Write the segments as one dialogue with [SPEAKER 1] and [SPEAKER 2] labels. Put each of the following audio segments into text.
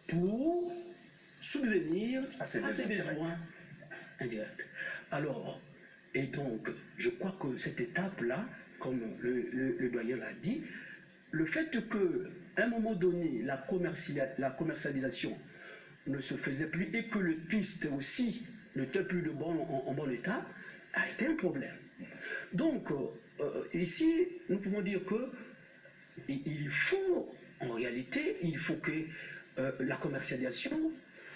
[SPEAKER 1] pour subvenir à ces besoins indirects. Alors, et donc, je crois que cette étape-là, comme le doyen l'a dit, le fait qu'à un moment donné, la commercialisation ne se faisait plus et que le piste aussi n'était plus en bon état, a été un problème. Donc, ici, nous pouvons dire que il faut, en réalité, il faut que la commercialisation,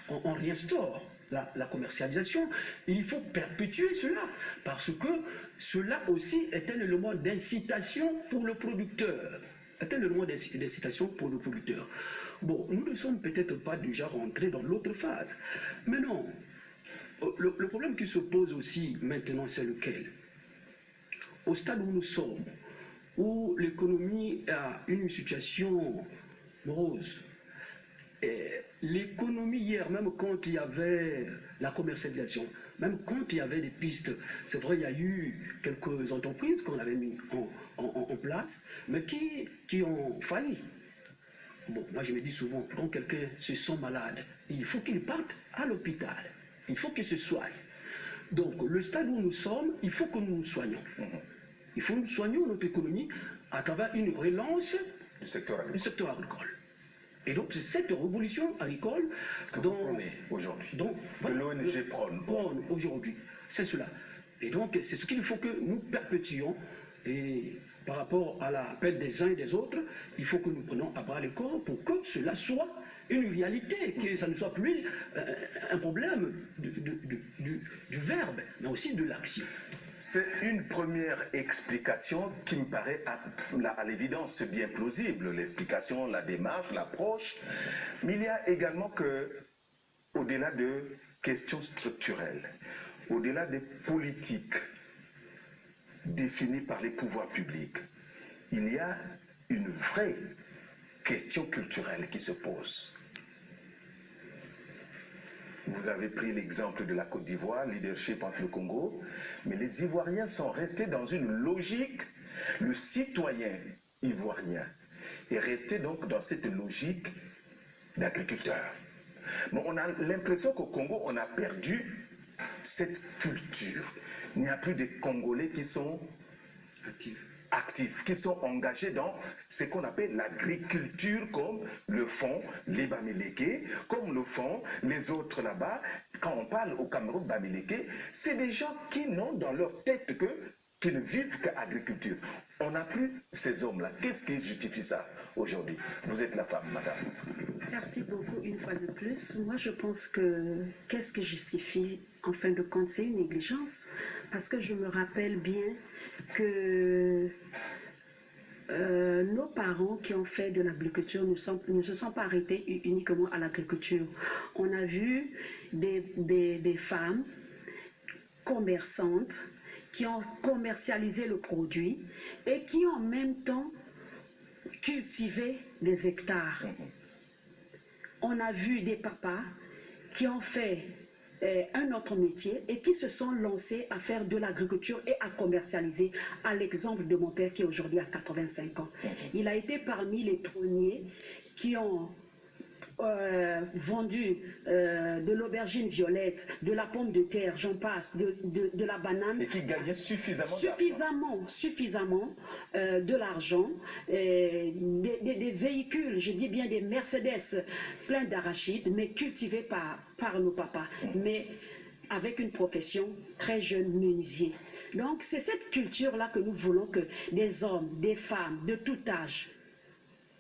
[SPEAKER 1] on réinstaure la commercialisation, il faut perpétuer cela, parce que cela aussi est un élément d'incitation pour le producteur. Est un élément d'incitation pour le producteur. Bon, nous ne sommes peut-être pas déjà rentrés dans l'autre phase. Mais non, le problème qui se pose aussi maintenant, c'est lequel? Au stade où nous sommes, où l'économie a une situation morose, l'économie hier, même quand il y avait la commercialisation, même quand il y avait des pistes, c'est vrai, il y a eu quelques entreprises qu'on avait mis en place, mais qui ont failli. Bon, moi je me dis souvent, quand quelqu'un se sent malade, il faut qu'il parte à l'hôpital, il faut qu'il se soigne. Donc, le stade où nous sommes, il faut que nous nous soignons. Il faut que nous soignions notre économie à travers une relance du secteur agricole. Et donc, c'est cette révolution agricole
[SPEAKER 2] que vous prenez aujourd'hui, que l'ONG prône
[SPEAKER 1] aujourd'hui. C'est cela. Et donc, c'est ce qu'il faut que nous perpétuons. Et par rapport à l'appel des uns et des autres, il faut que nous prenions à bras le corps pour que cela soit une réalité, que ça ne soit plus un problème du verbe, mais aussi de l'action.
[SPEAKER 2] C'est une première explication qui me paraît à l'évidence bien plausible, l'explication, la démarche, l'approche. Mais il y a également que, au-delà de questions structurelles, au-delà des politiques définies par les pouvoirs publics, il y a une vraie question culturelle qui se pose. Vous avez pris l'exemple de la Côte d'Ivoire, leadership entre le Congo, mais les Ivoiriens sont restés dans une logique, le citoyen ivoirien est resté donc dans cette logique d'agriculteur. Bon, on a l'impression qu'au Congo, on a perdu cette culture. Il n'y a plus de Congolais qui sont actifs, qui sont engagés dans ce qu'on appelle l'agriculture, comme le font les Bamileke, comme le font les autres là-bas. Quand on parle au Cameroun Bamileke, c'est des gens qui n'ont dans leur tête qu'ils ne vivent qu'agriculture. On n'a plus ces hommes-là. Qu'est-ce qui justifie ça aujourd'hui? Vous êtes la femme, madame.
[SPEAKER 3] Merci beaucoup une fois de plus. Moi, je pense que qu'est-ce qui justifie, en fin de compte, c'est une négligence. Parce que je me rappelle bien que nos parents qui ont fait de l'agriculture ne se sont pas arrêtés uniquement à l'agriculture. On a vu des femmes commerçantes qui ont commercialisé le produit et qui en même temps cultivé des hectares. On a vu des papas qui ont fait un autre métier et qui se sont lancés à faire de l'agriculture et à commercialiser, à l'exemple de mon père qui aujourd'hui a 85 ans. Il a été parmi les premiers qui ont vendu de l'aubergine violette, de la pomme de terre, j'en passe, de la banane.
[SPEAKER 2] Et qui gagnait suffisamment
[SPEAKER 3] de l'argent, des véhicules, je dis bien des Mercedes pleins d'arachides, mais cultivés par nos papas, mais avec une profession très jeune, menuisier. Donc c'est cette culture-là que nous voulons que des hommes, des femmes, de tout âge,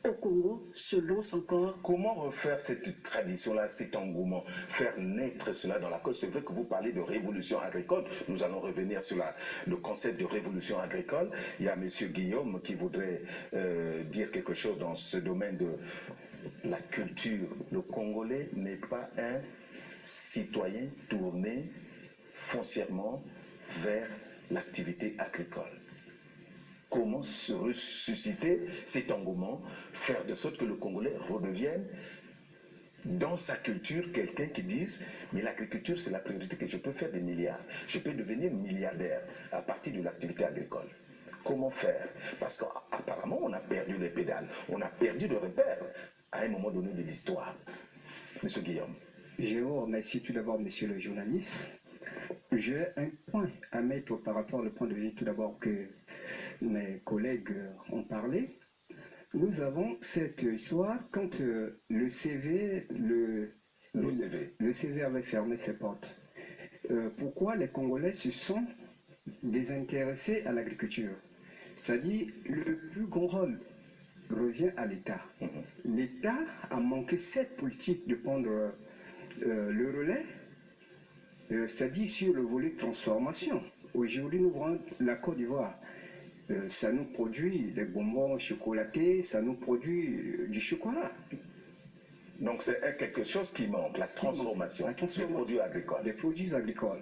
[SPEAKER 3] au Congo se lance encore.
[SPEAKER 2] Comment refaire cette tradition-là, cet engouement, faire naître cela dans la cause? C'est vrai que vous parlez de révolution agricole, nous allons revenir sur le concept de révolution agricole. Il y a M. Guillaume qui voudrait dire quelque chose dans ce domaine de la culture. Le Congolais n'est pas un citoyen tourné foncièrement vers l'activité agricole. Comment se ressusciter cet engouement, faire de sorte que le Congolais redevienne dans sa culture quelqu'un qui dise mais l'agriculture c'est la priorité, que je peux faire des milliards, je peux devenir milliardaire à partir de l'activité agricole. Comment faire? Parce qu'apparemment on a perdu les pédales, on a perdu le repère à un moment donné de l'histoire. Monsieur Guillaume.
[SPEAKER 4] Je vous remercie tout d'abord, monsieur le journaliste. J'ai un point à mettre par rapport au point de vue tout d'abord que mes collègues ont parlé. Nous avons cette histoire quand le CV avait fermé ses portes. Pourquoi les Congolais se sont désintéressés à l'agriculture? C'est-à-dire le plus grand rôle revient à l'État. L'État a manqué cette politique de prendre le relais, c'est-à-dire sur le volet transformation. Aujourd'hui, nous voyons la Côte d'Ivoire. Ça nous produit des bonbons chocolatés, ça nous produit du chocolat.
[SPEAKER 2] Donc c'est quelque chose qui manque, la transformation des produits agricoles.
[SPEAKER 4] Des produits agricoles.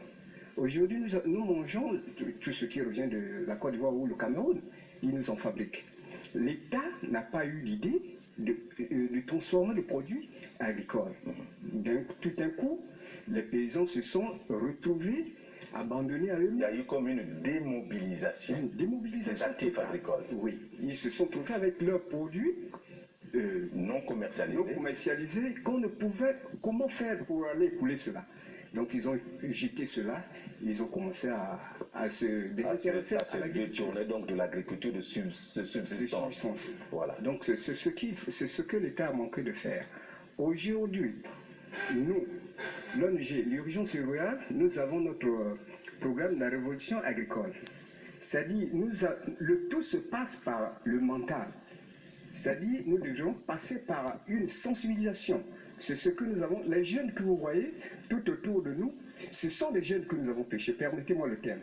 [SPEAKER 4] Aujourd'hui, nous mangeons tout ce qui revient de la Côte d'Ivoire ou le Cameroun. Ils nous en fabriquent. L'État n'a pas eu l'idée de transformer les produits agricoles. Tout d'un coup, les paysans se sont retrouvés abandonnés à eux-mêmes.
[SPEAKER 2] Il y a eu comme une démobilisation, des actifs agricoles.
[SPEAKER 4] Oui, ils se sont trouvés avec leurs produits
[SPEAKER 2] non commercialisés.
[SPEAKER 4] Qu'on ne pouvait, comment faire pour aller écouler cela? Donc ils ont jeté cela, ils ont commencé à se désintéresser
[SPEAKER 2] à se détourner donc de l'agriculture de subsistance. Voilà.
[SPEAKER 4] Donc c'est ce que l'État a manqué de faire. Aujourd'hui, nous, l'ONG, l'urgence rurale, nous avons notre programme de la révolution agricole. C'est-à-dire, le tout se passe par le mental. C'est-à-dire, nous devons passer par une sensibilisation. C'est ce que nous avons. Les jeunes que vous voyez tout autour de nous, ce sont des jeunes que nous avons pêchés. Permettez-moi le terme.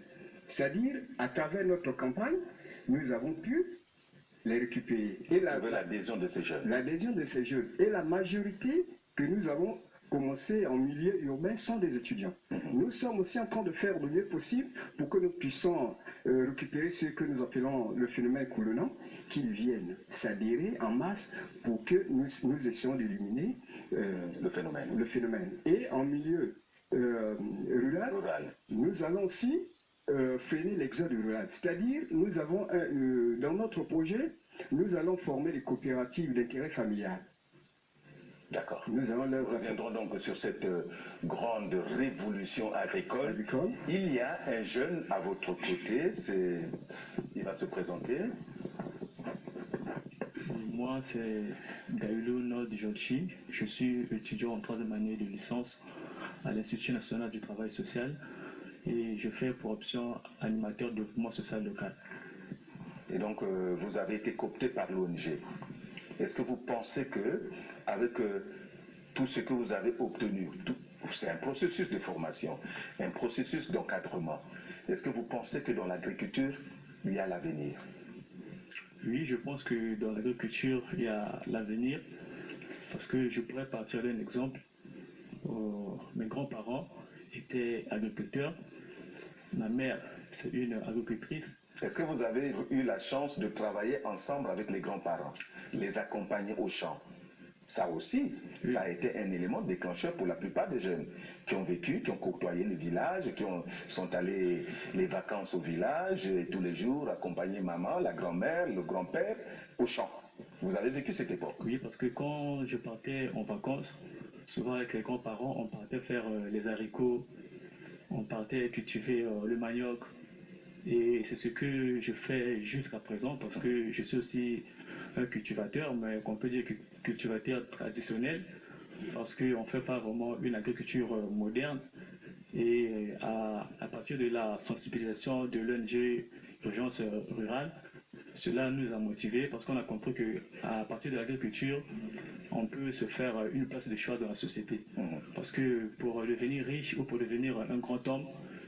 [SPEAKER 4] C'est-à-dire, à travers notre campagne, nous avons pu les récupérer. Et
[SPEAKER 2] l'adhésion de ces jeunes.
[SPEAKER 4] L'adhésion de ces jeunes. Et la majorité que nous avons commencé en milieu urbain sont des étudiants. Nous sommes aussi en train de faire le mieux possible pour que nous puissions récupérer ce que nous appelons le phénomène coulonnant, qu'ils viennent s'adhérer en masse pour que nous essayons d'éliminer
[SPEAKER 2] le
[SPEAKER 4] phénomène. Et en milieu rural, nous allons aussi freiner l'exode rural. C'est-à-dire, nous avons dans notre projet, nous allons former des coopératives d'intérêt familial.
[SPEAKER 2] D'accord. Nous reviendrons donc sur cette grande révolution agricole. Il y a un jeune à votre côté, il va se présenter.
[SPEAKER 5] Moi, c'est Gaïlo Nord-Jolchi. Je suis étudiant en 3e année de licence à l'Institut national du travail social et je fais pour option animateur de développement social local.
[SPEAKER 2] Et donc, vous avez été coopté par l'ONG. Est-ce que vous pensez que avec tout ce que vous avez obtenu, c'est un processus de formation, un processus d'encadrement. Est-ce que vous pensez que dans l'agriculture, il y a l'avenir?
[SPEAKER 5] Oui, je pense que dans l'agriculture, il y a l'avenir. Parce que je pourrais partir d'un exemple. Mes grands-parents étaient agriculteurs. Ma mère, c'est une agricultrice.
[SPEAKER 2] Est-ce que vous avez eu la chance de travailler ensemble avec les grands-parents, les accompagner au champ? Ça aussi, ça a été un élément déclencheur pour la plupart des jeunes qui ont vécu, qui ont côtoyé les villages, qui sont allés les vacances au village et tous les jours accompagner maman, la grand-mère, le grand-père au champ. Vous avez vécu cette époque?
[SPEAKER 5] Oui, parce que quand je partais en vacances, souvent avec les grands-parents, on partait faire les haricots, on partait cultiver le manioc. Et c'est ce que je fais jusqu'à présent parce que je suis aussi un cultivateur, mais qu'on peut dire cultivateur traditionnel parce qu'on ne fait pas vraiment une agriculture moderne. Et à partir de la sensibilisation de l'ONG Urgence Rurale, cela nous a motivés parce qu'on a compris qu'à partir de l'agriculture, on peut se faire une place de choix dans la société. Parce que pour devenir riche ou pour devenir un grand homme,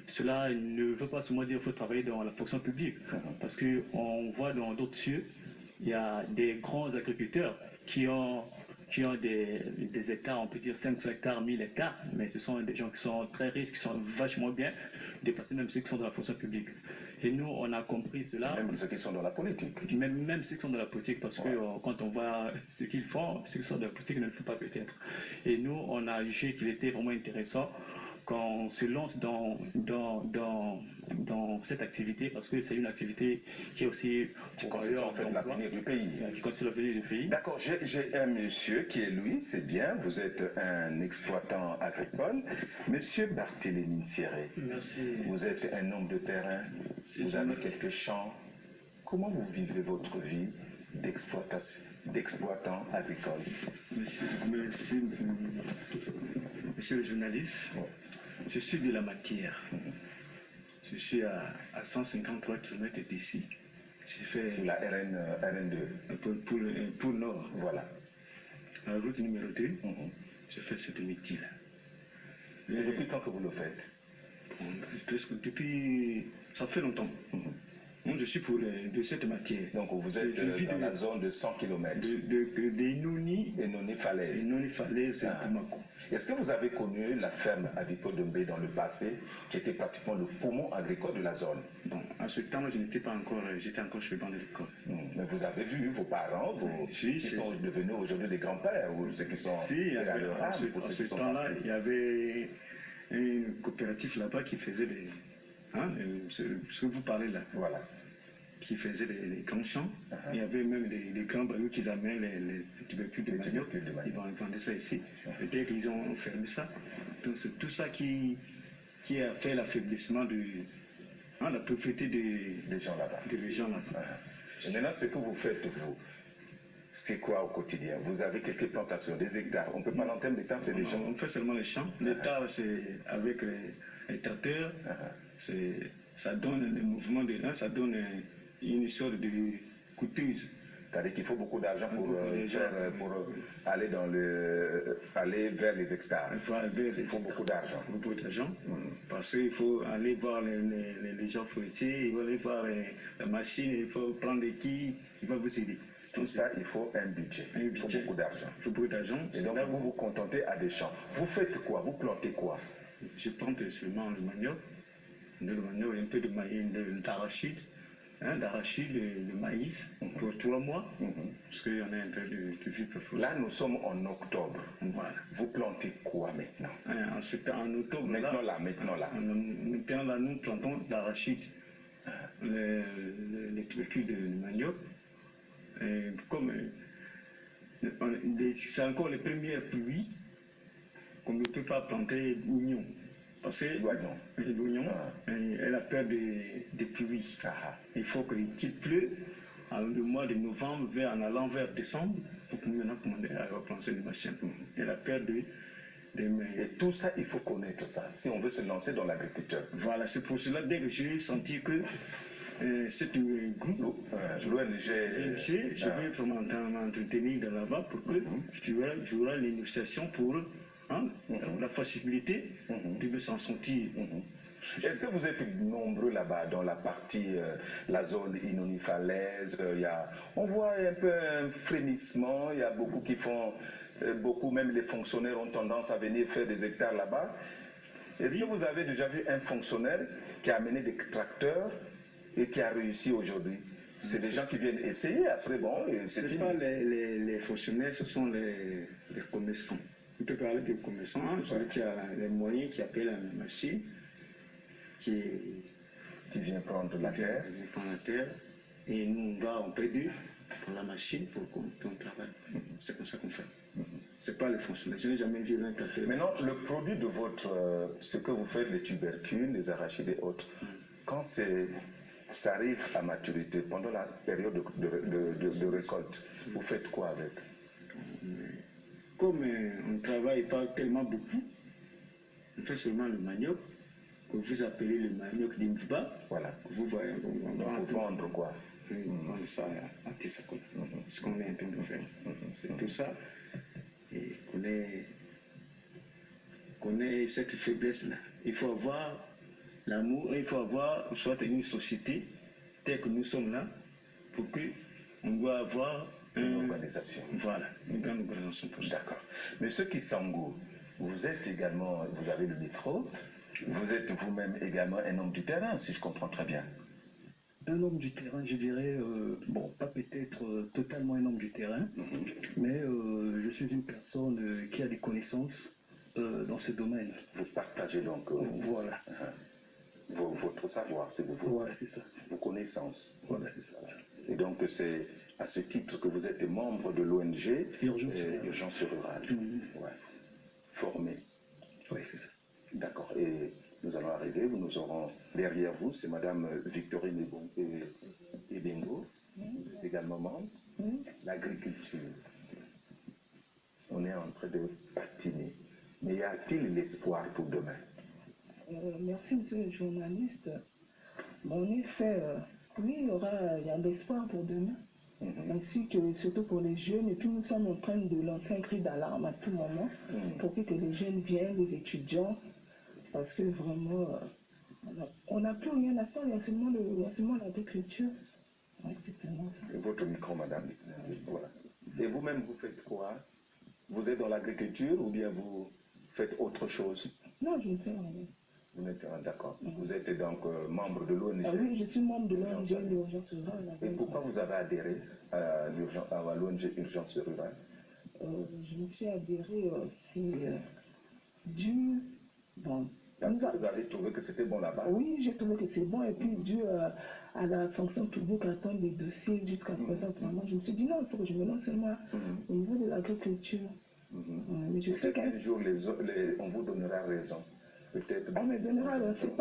[SPEAKER 5] cela ne veut pas seulement dire qu'il faut travailler dans la fonction publique. Parce qu'on voit dans d'autres cieux, il y a des grands agriculteurs qui ont des hectares, on peut dire 500 hectares, 1000 hectares, mais ce sont des gens qui sont très riches, qui sont vachement bien, dépassés même ceux qui sont dans la fonction publique. Et nous, on a compris cela.
[SPEAKER 2] Même ceux qui sont dans la politique.
[SPEAKER 5] Même ceux qui sont dans la politique, parce que quand on voit ce qu'ils font, ceux qui sont dans la politique ne le font pas peut-être. Et nous, on a jugé qu'il était vraiment intéressant qu'on se lance dans cette activité, parce que c'est une activité qui est aussi
[SPEAKER 2] qui constitue en fait l'avenir du pays.
[SPEAKER 5] Qui constitue l'avenir du pays.
[SPEAKER 2] D'accord, j'ai un monsieur qui est Louis, c'est bien, vous êtes un exploitant agricole. Monsieur Barthélémy Nsiré, vous êtes un homme de terrain, vous avez quelques champs. Comment vous vivez votre vie d'exploitant agricole?
[SPEAKER 6] Monsieur le journaliste, je suis de la matière. Je suis à 153 km d'ici. J'ai fait
[SPEAKER 2] sur la RN2
[SPEAKER 6] pour le nord.
[SPEAKER 2] Voilà.
[SPEAKER 6] La route numéro 2, je fais cette métier-là.
[SPEAKER 2] C'est depuis quand que vous le faites?
[SPEAKER 6] Presque depuis... Ça fait longtemps. Moi, je suis de cette matière.
[SPEAKER 2] Donc vous êtes dans la zone de 100 km.
[SPEAKER 6] De Noni
[SPEAKER 2] Falaise.
[SPEAKER 6] Falaise et Toumako.
[SPEAKER 2] Est-ce que vous avez connu la ferme avicole de Mbé dans le passé, qui était pratiquement le poumon agricole de la zone?
[SPEAKER 6] Bon, à ce temps, je n'étais pas encore, j'étais encore chez le banc de l'école.
[SPEAKER 2] Mais vous avez vu vos parents, qui sont devenus aujourd'hui des grands-pères, ou ceux qui sont
[SPEAKER 6] à ce temps-là, il y avait une coopérative là-bas qui faisait ce que vous parlez là.
[SPEAKER 2] Voilà.
[SPEAKER 6] Qui faisait les grands champs. Il y avait même les grands bayous qui amenaient les tubercules de manioc. Ils vendaient ça ici. Et dès qu'ils ont fermé ça, donc c'est tout ça qui a fait l'affaiblissement de la pauvreté des gens là-bas.
[SPEAKER 2] Et maintenant, ce que vous faites, vous, c'est quoi au quotidien? Vous avez quelques plantations, des hectares. On peut parler en termes d'hectares, c'est des champs.
[SPEAKER 6] On fait seulement les champs. L'hectare, c'est avec les tracteurs. Ça donne le mouvement ça donne une sorte de coûteuse.
[SPEAKER 2] C'est-à-dire qu'il faut beaucoup d'argent pour aller vers les hectares. Il faut beaucoup d'argent.
[SPEAKER 6] Beaucoup d'argent. Parce qu'il faut aller voir les gens forestiers, il faut aller voir la machine, il faut prendre les quilles, il va vous aider.
[SPEAKER 2] Tout ça, il faut un budget. Il faut beaucoup d'argent.
[SPEAKER 6] Il faut beaucoup d'argent.
[SPEAKER 2] Et donc, vous vous contentez à des champs. Vous faites quoi? Vous plantez quoi?
[SPEAKER 6] Je plante seulement le manioc. Le manioc, un peu d'arachide. Le maïs pour 3 mois, parce qu'il y en a un peu de vie.
[SPEAKER 2] Là, nous sommes en octobre.
[SPEAKER 6] Voilà.
[SPEAKER 2] Vous plantez quoi maintenant?
[SPEAKER 6] Ensuite, en octobre,
[SPEAKER 2] maintenant là.
[SPEAKER 6] Nous plantons d'arachide, les tubercules de manioc. Comme c'est encore les premières pluies qu'on ne peut pas planter l'oignon. Parce que l'oignon, elle a peur des pluies. Il faut qu'il pleut le mois de novembre en allant vers décembre pour qu'on maintenant commander à replanter les machines. Elle a peur des...
[SPEAKER 2] Et tout ça, il faut connaître ça, si on veut se lancer dans l'agriculture.
[SPEAKER 6] Voilà, c'est pour cela, dès que j'ai senti que c'est un groupe,
[SPEAKER 2] l'ONG,
[SPEAKER 6] je vais m'entretenir là-bas pour que j'aurai les négociations pour la facilité de s'en sortir.
[SPEAKER 2] Est-ce que vous êtes nombreux là-bas dans la partie, la zone Inoni-Falaise? On voit un peu un frémissement, il y a beaucoup qui font, même les fonctionnaires ont tendance à venir faire des hectares là-bas. Est-ce que vous avez déjà vu un fonctionnaire qui a amené des tracteurs et qui a réussi aujourd'hui? C'est des gens qui viennent essayer, après bon...
[SPEAKER 6] Ce n'est pas les fonctionnaires, ce sont les commerçants. On peut parler de commerçants, celui qui a les moyens, qui appelle la machine, qui
[SPEAKER 2] vient prendre la terre.
[SPEAKER 6] Et nous, on paie d'eux pour la machine, pour qu'on travaille. C'est comme ça qu'on fait. Ce n'est pas les fonctionnaires. Je n'ai jamais vu un tracteur.
[SPEAKER 2] Maintenant, le produit de ce que vous faites, les tubercules, les arachides et autres, quand ça arrive à maturité, pendant la période de récolte, vous faites quoi avec?
[SPEAKER 6] Comme on ne travaille pas tellement beaucoup, on fait seulement le manioc, que vous appelez le manioc d'Imvba.
[SPEAKER 2] Voilà.
[SPEAKER 6] Vous voyez,
[SPEAKER 2] on va vendre quoi?
[SPEAKER 6] On vend ça à Tessakon. Ce qu'on est en train de faire. C'est tout ça. Et qu'on ait cette faiblesse-là. Il faut avoir l'amour, il faut avoir soit une société telle que nous sommes là, pour qu'on doit avoir
[SPEAKER 2] une organisation.
[SPEAKER 6] Voilà, une grande organisation pour ça.
[SPEAKER 2] D'accord. Monsieur Kisangou, vous êtes également, vous avez le micro, vous êtes vous-même également un homme du terrain, si je comprends très bien.
[SPEAKER 7] Un homme du terrain, je dirais, bon, pas peut-être totalement un homme du terrain, mais je suis une personne qui a des connaissances dans ce domaine.
[SPEAKER 2] Vous partagez donc
[SPEAKER 7] voilà.
[SPEAKER 2] Votre savoir, c'est
[SPEAKER 7] voilà, c'est ça.
[SPEAKER 2] Vos connaissances.
[SPEAKER 7] Voilà, c'est ça.
[SPEAKER 2] Et donc c'est à ce titre que vous êtes membre de l'ONG Urgence Rurale. Ouais. Formé.
[SPEAKER 7] Oui, c'est ça.
[SPEAKER 2] D'accord. Et nous allons arriver, nous aurons derrière vous, c'est Madame Victorine Ebengo, également membre. L'agriculture. On est en train de patiner. Mais y a-t-il l'espoir pour demain?
[SPEAKER 8] Merci, monsieur le journaliste. En effet, oui, il y a l'espoir pour demain, ainsi que surtout pour les jeunes. Et puis nous sommes en train de lancer un cri d'alarme à tout moment pour que les jeunes viennent, les étudiants, parce que vraiment, on n'a plus rien à faire, il y a seulement l'agriculture. Oui, c'est seulement ça.
[SPEAKER 2] Votre micro, madame. Voilà. Et vous-même, vous faites quoi? Vous êtes dans l'agriculture ou bien vous faites autre chose?
[SPEAKER 8] Non, je ne fais rien.
[SPEAKER 2] Vous n'êtes d'accord. Vous êtes donc membre de l'ONG?
[SPEAKER 8] Oui, je suis membre de l'ONG Urgence Rurale.
[SPEAKER 2] Et pourquoi vous avez adhéré à l'ONG Urgence Rurale?
[SPEAKER 8] Je me suis adhéré, c'est dû... Bon,
[SPEAKER 2] parce que vous avez trouvé que c'était bon là-bas?
[SPEAKER 8] Oui, j'ai trouvé que c'est bon. Et puis, dû à la fonction publique, à attendre des dossiers jusqu'à présent, vraiment, je me suis dit non, il faut que je me lance seulement au niveau de l'agriculture. Mais je sais
[SPEAKER 2] qu'un jour, on vous donnera raison. Peut-être.
[SPEAKER 8] On me donnera raison,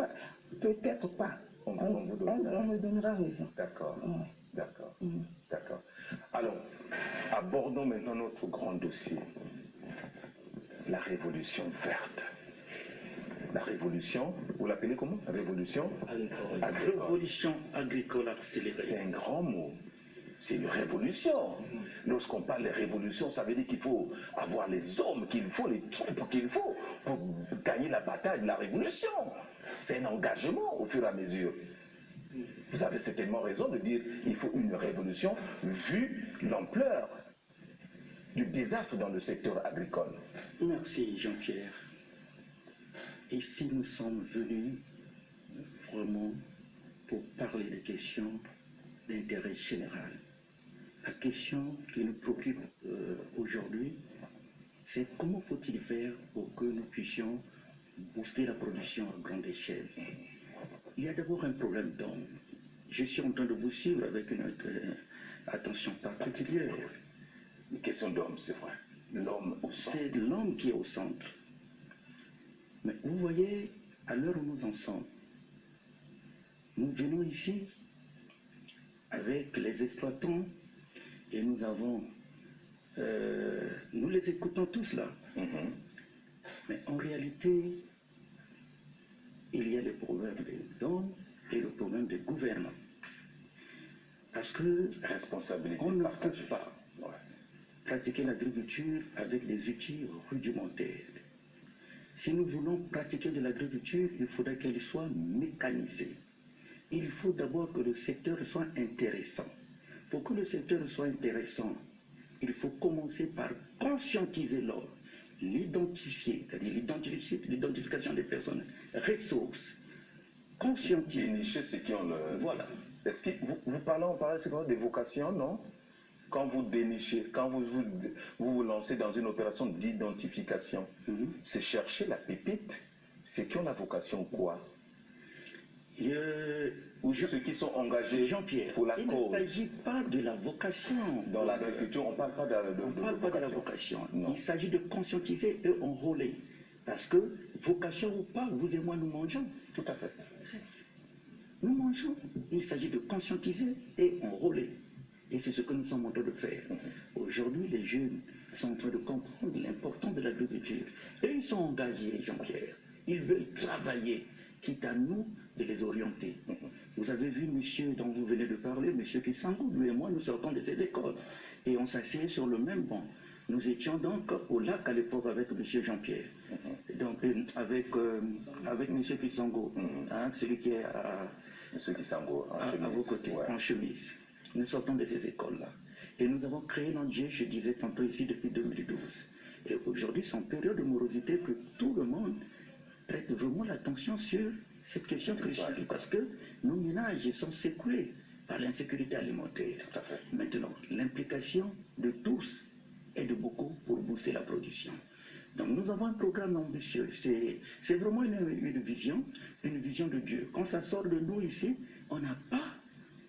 [SPEAKER 8] peut-être pas. On me donnera raison.
[SPEAKER 2] D'accord. D'accord. D'accord. Alors, abordons maintenant notre grand dossier. La révolution verte. La révolution, vous l'appelez comment? Révolution agricole.
[SPEAKER 9] Révolution agricole accélérée.
[SPEAKER 2] C'est un grand mot. C'est une révolution. Lorsqu'on parle de révolution, ça veut dire qu'il faut avoir les hommes qu'il faut, les troupes qu'il faut pour gagner la bataille de la révolution. C'est un engagement au fur et à mesure. Vous avez certainement raison de dire qu'il faut une révolution vu l'ampleur du désastre dans le secteur agricole.
[SPEAKER 9] Merci Jean-Pierre. Ici, nous sommes venus vraiment pour parler des questions d'intérêt général. La question qui nous préoccupe aujourd'hui, c'est comment faut-il faire pour que nous puissions booster la production à grande échelle. Il y a d'abord un problème d'homme. Je suis en train de vous suivre avec une attention particulière.
[SPEAKER 2] Une question d'homme, c'est vrai. L'homme au centre.
[SPEAKER 9] C'est l'homme qui est au centre. Mais vous voyez, à l'heure où nous en sommes, nous venons ici avec les exploitants et nous avons, nous les écoutons tous là. Mais en réalité, il y a le problème d'hommes et le problème de gouvernement. Parce que on ne peut pas pratiquer l'agriculture avec des outils rudimentaires. Si nous voulons pratiquer de l'agriculture, il faudrait qu'elle soit mécanisée. Il faut d'abord que le secteur soit intéressant. Pour que le secteur soit intéressant, il faut commencer par conscientiser l'homme, l'identifier, c'est-à-dire l'identification des personnes, ressources, conscientiser.
[SPEAKER 2] Dénicher ceux qui ont le...
[SPEAKER 9] Voilà.
[SPEAKER 2] Est-ce que on parle c'est quoi, des vocations, non? Quand vous dénichez, quand vous lancez dans une opération d'identification, c'est chercher la pépite, ceux qui ont la vocation quoi? Ou ceux qui sont engagés
[SPEAKER 9] Jean-Pierre,
[SPEAKER 2] pour la cause.
[SPEAKER 9] Il ne s'agit pas de la vocation.
[SPEAKER 2] Dans l'agriculture, on ne parle pas de
[SPEAKER 9] la vocation.
[SPEAKER 2] Non.
[SPEAKER 9] Il s'agit de conscientiser et enrôler. Parce que, vocation ou pas, vous et moi, nous mangeons.
[SPEAKER 2] Tout à fait.
[SPEAKER 9] Nous mangeons. Il s'agit de conscientiser et enrôler. Et c'est ce que nous sommes en train de faire. Aujourd'hui, les jeunes sont en train de comprendre l'importance de l'agriculture. Et ils sont engagés, Jean-Pierre. Ils veulent travailler, quitte à nous de les orienter. Vous avez vu monsieur dont vous venez de parler, monsieur Kisangou, lui et moi, nous sortons de ces écoles. Et on s'asseyait sur le même banc. Nous étions donc au lac à l'époque avec monsieur Jean-Pierre. Donc avec monsieur Kisangou, celui qui est
[SPEAKER 2] monsieur Kisangou,
[SPEAKER 9] à vos côtés, en chemise. Nous sortons de ces écoles-là. Et nous avons créé l'ONG, je disais tantôt ici, depuis 2012. Et aujourd'hui, c'est en période de morosité que tout le monde prête vraiment l'attention sur cette question cruciale. Parce que nos ménages sont secoués par l'insécurité alimentaire. Maintenant, l'implication de tous est de beaucoup pour booster la production. Donc nous avons un programme ambitieux. C'est vraiment une vision de Dieu. Quand ça sort de nous ici, on n'a pas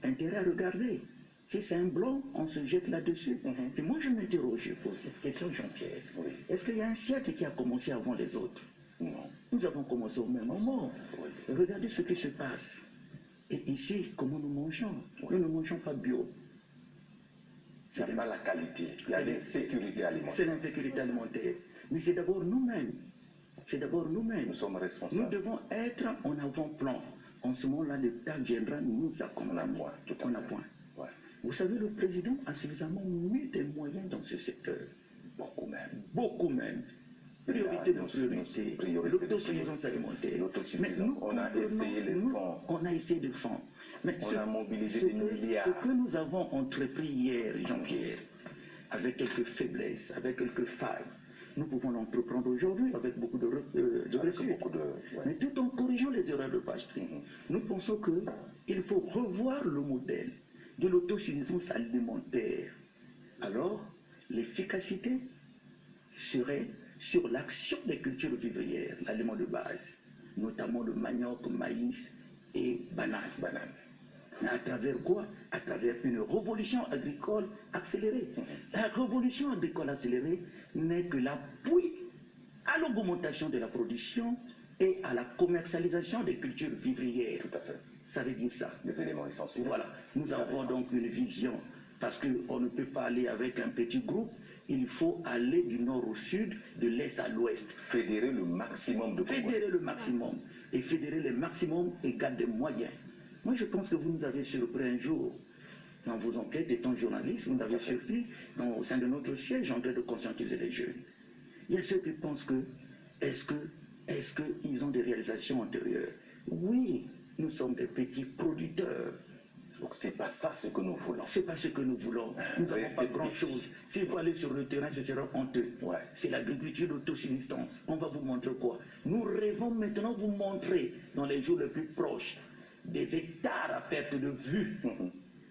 [SPEAKER 9] intérêt à regarder. Si c'est un blanc, on se jette là-dessus. Et moi, je m'interroge, je pose cette question, Jean-Pierre. Oui. Est-ce qu'il y a un siècle qui a commencé avant les autres? Non. Nous avons commencé au même moment. Oui. Regardez ce qui se passe. Et ici, comment nous mangeons? Nous ne mangeons pas bio.
[SPEAKER 2] Il n'y a pas la qualité. Il y a l'insécurité alimentaire.
[SPEAKER 9] C'est l'insécurité alimentaire. Mais c'est d'abord nous-mêmes. C'est d'abord nous-mêmes.
[SPEAKER 2] Nous sommes responsables.
[SPEAKER 9] Nous devons être en avant-plan. En ce moment-là, l'État viendra nous accompagner. On a point. Ouais. Vous savez, le président a suffisamment mis des moyens dans ce secteur.
[SPEAKER 2] Beaucoup même.
[SPEAKER 9] Beaucoup même. Priorité de priorité. L'autosuffisance alimentaire.
[SPEAKER 2] Mais nous, on a essayé les fonds.
[SPEAKER 9] On a essayé de fonds. Mais
[SPEAKER 2] on a mobilisé des milliards.
[SPEAKER 9] Ce que nous avons entrepris hier, Jean-Pierre, avec quelques faiblesses, avec quelques failles, nous pouvons l'entreprendre aujourd'hui avec beaucoup de recul. Mais tout en corrigeant les erreurs de Pastry, nous pensons qu'il faut revoir le modèle de l'autosuffisance alimentaire. Alors, l'efficacité serait sur l'action des cultures vivrières, l'aliment de base, notamment le manioc, maïs et banane. Mais à travers quoi? À travers une révolution agricole accélérée. La révolution agricole accélérée n'est que l'appui à l'augmentation de la production et à la commercialisation des cultures vivrières.
[SPEAKER 2] Tout à fait.
[SPEAKER 9] Ça veut dire ça.
[SPEAKER 2] Des éléments essentiels.
[SPEAKER 9] Voilà. Nous avons donc une vision, parce qu'on ne peut pas aller avec un petit groupe, il faut aller du nord au sud, de l'est à l'ouest.
[SPEAKER 2] Fédérer le maximum de pouvoir.
[SPEAKER 9] Fédérer le maximum. Et fédérer le maximum égale des moyens. Moi, je pense que vous nous avez surpris un jour dans vos enquêtes, étant journaliste, vous nous avez surpris au sein de notre siège en train de conscientiser les jeunes. Il y a ceux qui pensent que, est-ce qu'ils ont des réalisations antérieures? Oui, nous sommes des petits producteurs.
[SPEAKER 2] Donc c'est pas ça ce que nous voulons.
[SPEAKER 9] C'est pas ce que nous voulons. Nous n'avons pas grand-chose. S'il faut aller sur le terrain, ce sera honteux. Ouais. C'est l'agriculture d'autosuffisance. On va vous montrer quoi? Nous rêvons maintenant vous montrer dans les jours les plus proches des hectares à perte de vue.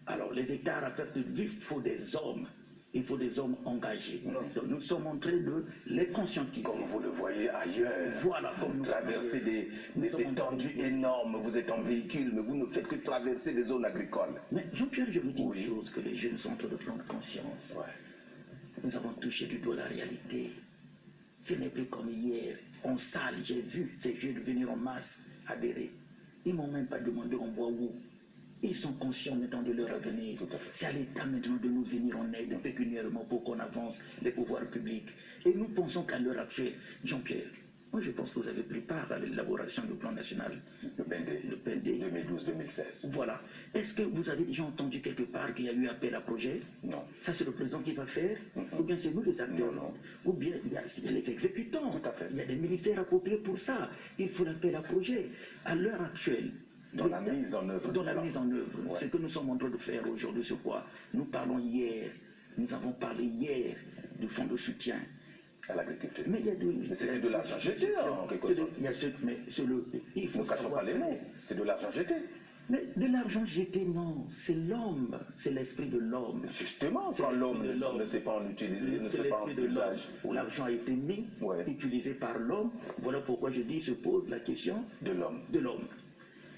[SPEAKER 9] Alors, les hectares à perte de vue, il faut des hommes. Il faut des hommes engagés. Donc, nous sommes en train de les conscientiser.
[SPEAKER 2] Comme vous le voyez ailleurs.
[SPEAKER 9] Voilà. Comme
[SPEAKER 2] vous traversez des étendues énormes. Vous êtes en véhicule, mais vous ne faites que traverser des zones agricoles.
[SPEAKER 9] Mais Jean-Pierre, je vous dis une chose, que les jeunes sont en train de prendre conscience. Nous avons touché du doigt la réalité. Ce n'est plus comme hier. On sale, j'ai vu ces jeunes venir en masse adhérer. Ils ne m'ont même pas demandé on voit où. Ils sont conscients maintenant de leur avenir. C'est à l'État maintenant de nous venir en aide pécuniairement pour qu'on avance les pouvoirs publics. Et nous pensons qu'à l'heure actuelle, Jean-Pierre, moi je pense que vous avez pris part à l'élaboration du plan national.
[SPEAKER 2] Le PND 2012-2016.
[SPEAKER 9] Voilà. Est-ce que vous avez déjà entendu quelque part qu'il y a eu appel à projet?
[SPEAKER 2] Non.
[SPEAKER 9] Ça c'est le président qui va faire? Ou bien c'est nous les acteurs?
[SPEAKER 2] Non.
[SPEAKER 9] Ou bien il y a les exécutants?
[SPEAKER 2] Tout à fait.
[SPEAKER 9] Il y a des ministères appropriés pour ça. Il faut l'appel à projet. À l'heure actuelle,
[SPEAKER 2] dans la mise en œuvre.
[SPEAKER 9] Dans la mise en œuvre. Ce que nous sommes en train de faire aujourd'hui, c'est quoi? Nous parlons hier, nous avons parlé hier du fonds de soutien
[SPEAKER 2] à l'agriculture.
[SPEAKER 9] Mais il y a
[SPEAKER 2] mais c'est de l'argent jeté, en quelque sorte.
[SPEAKER 9] Il faut
[SPEAKER 2] ne cachons pas les mots, c'est de l'argent jeté.
[SPEAKER 9] Mais de l'argent jeté, non, c'est l'homme, c'est l'esprit de l'homme.
[SPEAKER 2] Justement, quand l'homme ne sait pas en utiliser, ne sait pas en usage.
[SPEAKER 9] L'argent a été mis, utilisé par l'homme. Voilà pourquoi je dis, se pose la question
[SPEAKER 2] de l'homme.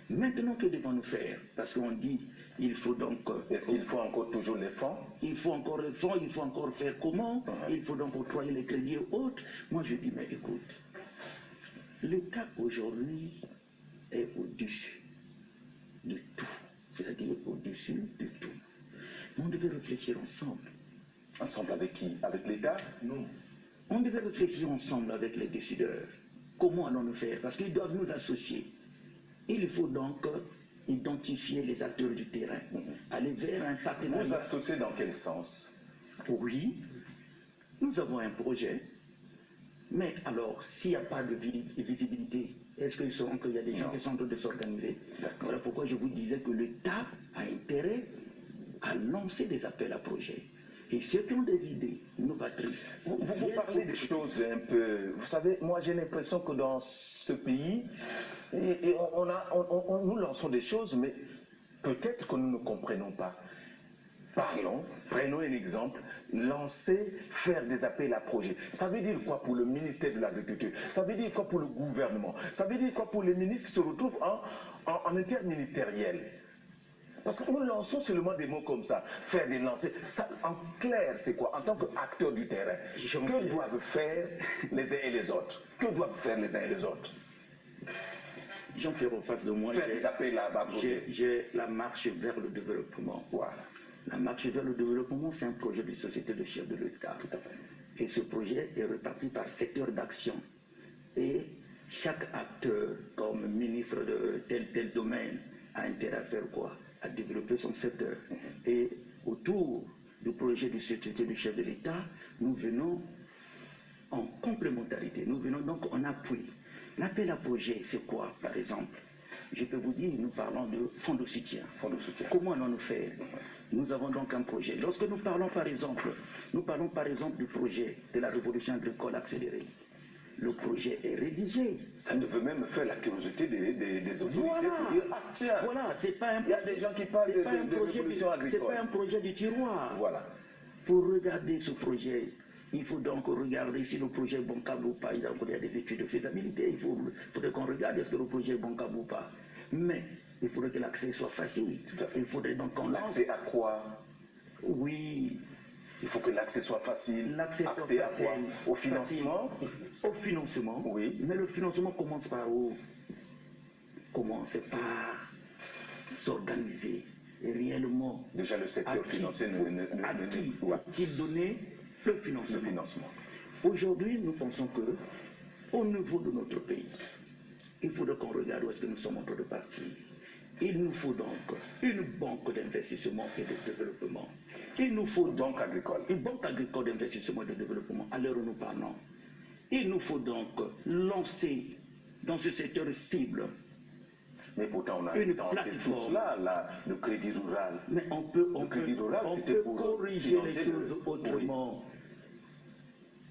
[SPEAKER 9] Maintenant, que devons-nous faire? Parce qu'on dit, il faut donc...
[SPEAKER 2] Est-ce qu'il faut encore toujours les fonds?
[SPEAKER 9] Il faut encore les fonds, il faut encore faire comment? Il faut donc octroyer les crédits et autres. Moi, je dis, mais écoute, l'État aujourd'hui est au-dessus de tout. C'est-à-dire au-dessus de tout. Mais on devait réfléchir ensemble.
[SPEAKER 2] Ensemble avec qui? Avec l'État?
[SPEAKER 9] Non. On devait réfléchir ensemble avec les décideurs. Comment allons-nous faire? Parce qu'ils doivent nous associer. Il faut donc identifier les acteurs du terrain, aller vers un partenariat.
[SPEAKER 2] Vous associer dans quel sens?
[SPEAKER 9] Oui, nous avons un projet, mais alors, s'il n'y a pas de visibilité, est-ce qu'ils sauront qu'il y a des gens qui sont en train de s'organiser? Voilà pourquoi je vous disais que l'État a intérêt à lancer des appels à projets. Et ceux qui ont des idées novatrices.
[SPEAKER 2] Vous parlez des choses un peu... Vous savez, moi j'ai l'impression que dans ce pays, nous lançons des choses, mais peut-être que nous ne comprenons pas. Parlons, prenons un exemple, lancer, faire des appels à projets. Ça veut dire quoi pour le ministère de l'Agriculture? Ça veut dire quoi pour le gouvernement? Ça veut dire quoi pour les ministres qui se retrouvent en interministériel? Parce que nous lançons seulement des mots comme ça, faire des lancers. Ça, en clair, c'est quoi? En tant qu'acteur du terrain, que doivent faire les uns et les autres? Que doivent faire les uns et les autres?
[SPEAKER 9] Jean-Pierre, en face de moi,
[SPEAKER 2] faire des appels à projets.
[SPEAKER 9] J'ai la marche vers le développement.
[SPEAKER 2] Voilà.
[SPEAKER 9] La marche vers le développement, c'est un projet de société de chef de l'État.
[SPEAKER 2] Tout à fait.
[SPEAKER 9] Et ce projet est réparti par secteur d'action. Et chaque acteur, comme ministre de tel domaine, a intérêt à faire quoi? À développer son secteur. Et autour du projet de société du chef de l'État, nous venons en complémentarité, nous venons donc en appui. L'appel à projet, c'est quoi, par exemple? Je peux vous dire, nous parlons de fonds de soutien.
[SPEAKER 2] Fonds de soutien.
[SPEAKER 9] Comment allons-nous faire? Nous avons donc un projet. Lorsque nous parlons par exemple du projet de la révolution agricole accélérée. Le projet est rédigé.
[SPEAKER 2] Ça ne veut même faire la curiosité des autorités pour dire, ah tiens,
[SPEAKER 9] voilà, c'est pas un,
[SPEAKER 2] il y a des gens qui parlent de révolution agricole.
[SPEAKER 9] C'est pas un projet du tiroir.
[SPEAKER 2] Voilà.
[SPEAKER 9] Pour regarder ce projet, il faut donc regarder si le projet est bancable ou pas. Il y a des études de faisabilité. Il faudrait qu'on regarde est-ce que le projet est bancable ou pas. Mais il faudrait que l'accès soit facile. Il faudrait donc qu'on lance.
[SPEAKER 2] L'accès à quoi?
[SPEAKER 9] Oui.
[SPEAKER 2] Il faut que l'accès soit facile.
[SPEAKER 9] L'accès
[SPEAKER 2] à quoi? Au financement?
[SPEAKER 9] Au financement,
[SPEAKER 2] oui.
[SPEAKER 9] Mais le financement commence par où? Commence par s'organiser réellement.
[SPEAKER 2] Déjà le secteur financier
[SPEAKER 9] a-t-il donné le financement? Aujourd'hui, nous pensons que au niveau de notre pays, il faudrait qu'on regarde où est-ce que nous sommes en train de partir. Il nous faut donc une banque d'investissement et de développement. Il nous faut donc une banque agricole d'investissement et de développement à l'heure où nous parlons. Il nous faut donc lancer dans ce secteur cible.
[SPEAKER 2] Mais pourtant, on a une plateforme. Tout cela, le crédit rural.
[SPEAKER 9] Mais on peut corriger les choses autrement. Oui.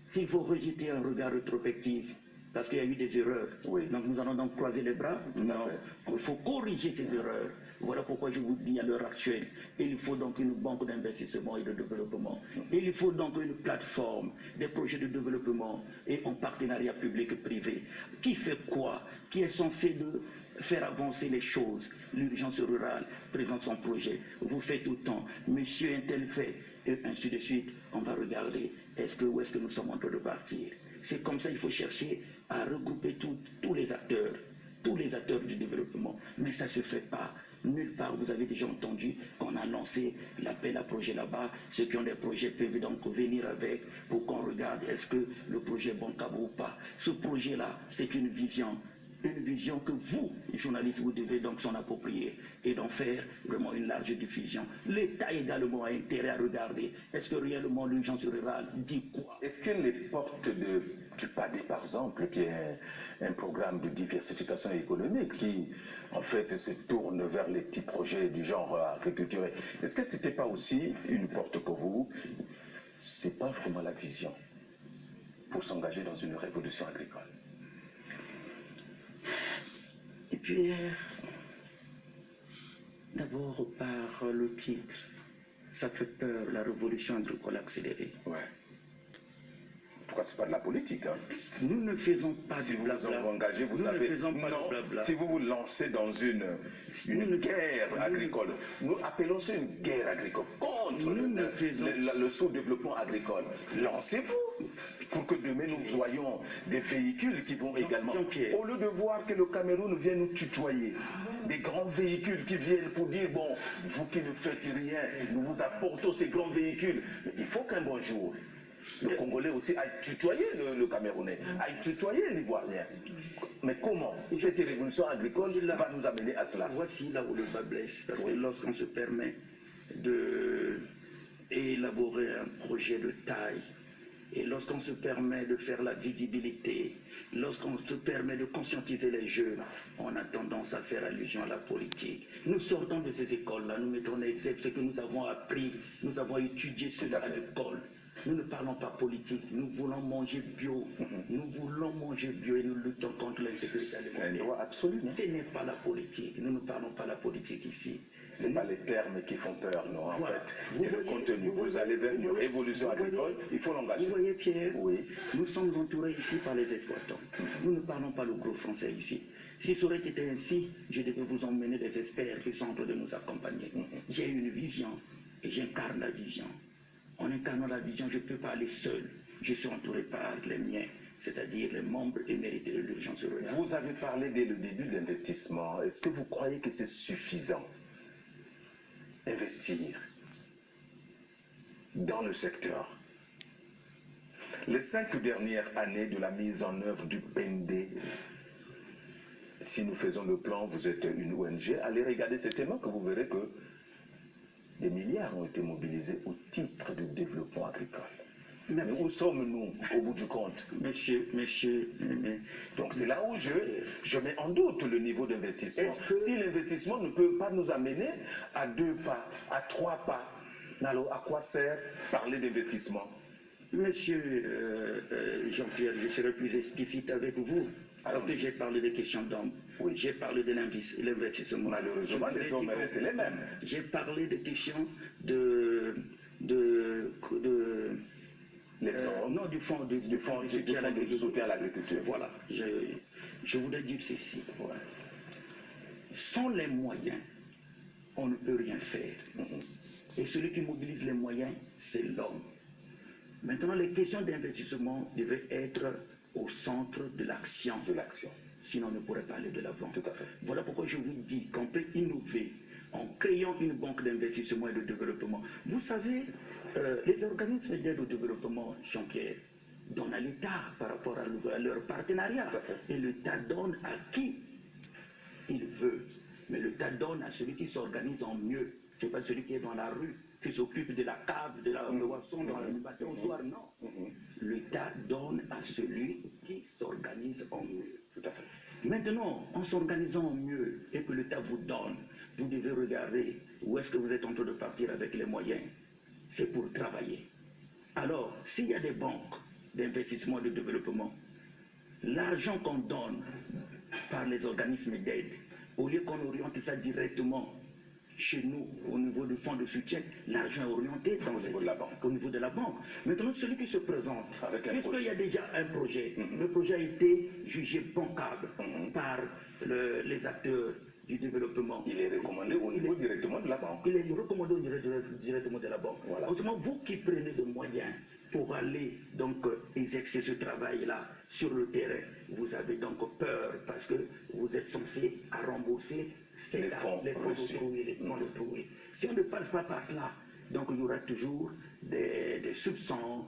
[SPEAKER 9] S'il faut rejeter un regard rétrospectif, parce qu'il y a eu des erreurs, oui. Donc nous allons donc croiser les bras. Non, il faut corriger ces erreurs. Voilà pourquoi je vous dis à l'heure actuelle, il faut donc une banque d'investissement et de développement. Il faut donc une plateforme des projets de développement et en partenariat public-privé. Qui fait quoi? Qui est censé de faire avancer les choses? L'urgence rurale présente son projet. Vous faites autant, monsieur un tel fait, et ainsi de suite. On va regarder où est-ce que nous sommes en train de partir. C'est comme ça qu'il faut chercher à regrouper tous les acteurs du développement. Mais ça ne se fait pas. Nulle part, vous avez déjà entendu qu'on a lancé l'appel à projet là-bas. Ceux qui ont des projets peuvent donc venir avec pour qu'on regarde est-ce que le projet est bancable ou pas. Ce projet-là, c'est une vision que vous, journalistes, vous devez donc s'en approprier et d'en faire vraiment une large diffusion. L'État également a intérêt à regarder est-ce que réellement l'urgence rurale dit quoi.
[SPEAKER 2] Est-ce que les portes du PADé, par exemple, qui est un programme de diversification économique qui, en fait, se tourne vers les petits projets du genre agriculture, est-ce que ce n'était pas aussi une porte pour vous? C'est pas vraiment la vision pour s'engager dans une révolution agricole?
[SPEAKER 9] Et puis, d'abord par le titre, ça fait peur, la révolution agricole accélérée.
[SPEAKER 2] Ouais. Pourquoi c'est pas de la politique, hein?
[SPEAKER 9] Nous ne faisons pas
[SPEAKER 2] si
[SPEAKER 9] de blabla.
[SPEAKER 2] Si vous vous engagez, vous
[SPEAKER 9] nous
[SPEAKER 2] avez...
[SPEAKER 9] ne faisons pas de blabla.
[SPEAKER 2] Si vous vous lancez dans une guerre agricole, nous appelons ça une guerre agricole contre le sous-développement agricole. Lancez-vous pour que demain nous voyons des véhicules qui vont également... Au lieu de voir que le Cameroun vient nous tutoyer, des grands véhicules qui viennent pour dire, bon, vous qui ne faites rien, nous vous apportons ces grands véhicules. Il faut qu'un bon jour... Le Congolais aussi aille tutoyer le Camerounais, aille tutoyer l'Ivoirien. Mais comment cette révolution agricole va nous amener à cela?
[SPEAKER 9] Voici là où le bas blesse. Parce que lorsqu'on se permet d'élaborer un projet de taille, et lorsqu'on se permet de faire la visibilité, lorsqu'on se permet de conscientiser les jeunes, on a tendance à faire allusion à la politique. Nous sortons de ces écoles-là, nous mettons en exergue ce que nous avons appris, nous avons étudié cela à l'école. Nous ne parlons pas politique, nous voulons manger bio. Nous voulons manger bio et nous luttons contre l'insécurité alimentaire.
[SPEAKER 2] C'est un droit absolu.
[SPEAKER 9] Ce n'est pas la politique, nous ne parlons pas la politique ici.
[SPEAKER 2] Ce n'est pas les termes qui font peur, non, en
[SPEAKER 9] voilà.
[SPEAKER 2] fait. C'est le contenu. Vous allez vers une révolution agricole, il faut l'engager.
[SPEAKER 9] Vous voyez, Pierre, nous sommes entourés ici par les exploitants. Nous ne parlons pas le gros français ici. Si ça aurait été ainsi, je devais vous emmener des experts qui sont en train de nous accompagner. J'ai une vision et j'incarne la vision. En incarnant la vision, je ne peux pas aller seul. Je suis entouré par les miens, c'est-à-dire les membres émérités de l'urgence rurale.
[SPEAKER 2] Vous avez parlé dès le début de l'investissement. Est-ce que vous croyez que c'est suffisant investir dans le secteur? Les 5 dernières années de la mise en œuvre du PND, si nous faisons le plan, vous êtes une ONG, allez regarder ces thèmes que vous verrez que des milliards ont été mobilisés au titre du développement agricole. Mais où sommes-nous au bout du compte?
[SPEAKER 9] Monsieur,
[SPEAKER 2] donc c'est là où je mets en doute le niveau d'investissement. Si l'investissement ne peut pas nous amener à 2 pas, à 3 pas, alors à quoi sert parler d'investissement?
[SPEAKER 9] Monsieur Jean-Pierre, je serai plus explicite avec vous. Alors que j'ai parlé des questions d'hommes, j'ai parlé de l'investissement.
[SPEAKER 2] Malheureusement, les hommes restent les mêmes.
[SPEAKER 9] J'ai parlé des questions du fonds de soutien à l'agriculture. Voilà, je voudrais dire ceci. Sans les moyens, on ne peut rien faire. Et celui qui mobilise les moyens, c'est l'homme. Maintenant, les questions d'investissement devaient être au centre de l'action. Sinon, on ne pourrait pas aller de l'avant. Voilà pourquoi je vous dis qu'on peut innover en créant une banque d'investissement et de développement. Vous savez, les organismes d'aide au développement, Jean-Pierre, donnent à l'État par rapport à leur partenariat. Et l'État donne à qui il veut. Mais l'État donne à celui qui s'organise en mieux. Ce n'est pas celui qui est dans la rue, qui s'occupe de la cave, de la boisson, dans le matin au soir, non. L'État donne à celui qui s'organise en mieux. Tout à fait. Maintenant, en s'organisant en mieux et que l'État vous donne, vous devez regarder où est-ce que vous êtes en train de partir avec les moyens. C'est pour travailler. Alors, s'il y a des banques d'investissement et de développement, l'argent qu'on donne par les organismes d'aide, au lieu qu'on oriente ça directement chez nous, au niveau du fonds de soutien, l'argent est orienté au niveau de la banque. Maintenant, celui qui se présente, puisqu'il y a déjà un projet, le projet a été jugé bancable par les acteurs du développement.
[SPEAKER 2] Il est recommandé au niveau directement de la banque.
[SPEAKER 9] Il est recommandé directement de la banque. Voilà. Autrement, vous qui prenez des moyens pour aller donc exercer ce travail-là sur le terrain, vous avez donc peur parce que vous êtes censé à rembourser les fonds d'autrui. Si on ne passe pas par là, donc il y aura toujours des soupçons